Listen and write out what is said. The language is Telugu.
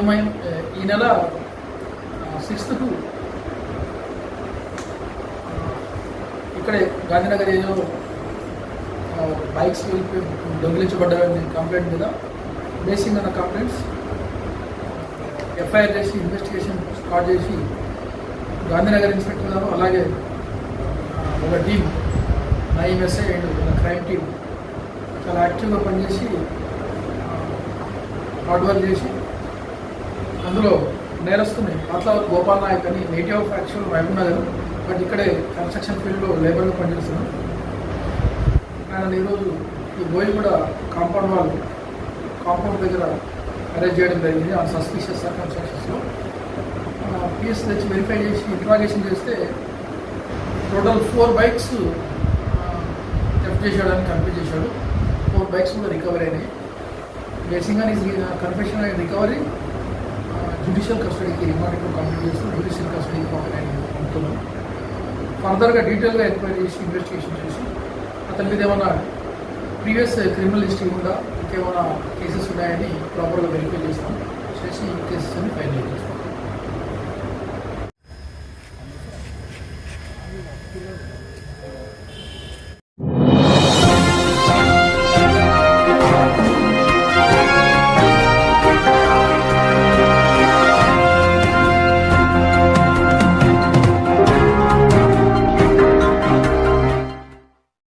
ఏమైంది ఈ నెల 6th ఇక్కడే గాంధీనగర్ ఏరియాలో బైక్స్ దొంగిలించబడ్డారని కంప్లైంట్ మీద బేసింగ్ అన్న కంప్లైంట్స్ ఎఫ్ఐఆర్ చేసి ఇన్వెస్టిగేషన్ స్టార్ట్ చేసి గాంధీనగర్ ఇన్స్పెక్టర్ గారు అలాగే ఒక టీం NIMSI అండ్ ఒక క్రైమ్ టీం చాలా యాక్టివ్గా పనిచేసి హార్డ్ వర్క్ చేసి అందులో నేరస్తుని పాత్లావత్ గోపాల్ నాయక్ అని native of actual Mahabubnagar, but ఇక్కడే కన్స్ట్రక్షన్ ఫీల్డ్లో లేబర్గా పనిచేస్తున్నాం. ఆయన ఈరోజు ఈ బోయిగూడ కాంపౌండ్ దగ్గర అరెస్ట్ చేయడం జరిగింది ఆ సస్పిషియస్ సర్కమ్స్టాన్సెస్లో. పిఎస్ తెచ్చి వెరిఫై చేసి ఇంట్రాగేషన్ చేస్తే టోటల్ 4 బైక్స్ థెఫ్ట్ చేసేయడానికి కన్ఫ్యూజ్ చేశాడు. 4 బైక్స్ కూడా రికవరీ అయినాయి. బేసిక్గా కన్ఫెషన్ అయిన రికవరీ జ్యుడిషియల్ కస్టడీకి రిమాండ్ కంప్లీట్ చేస్తూ జ్యుడిషియల్ కస్టడీకి పంపుతున్నాం. ఫర్దర్గా డీటెయిల్గా ఎంక్వైరీ చేసి ఇన్వెస్టిగేషన్ చేసి అతని మీద ఏమైనా ప్రీవియస్ క్రిమినల్ హిస్టరీ ఉందా, ఇంకేమైనా కేసెస్ ఉన్నాయని ప్రాపర్గా వెరిఫై చేస్తాం. చేసి కేసెస్ అని ఫైనల్ చేస్తాం.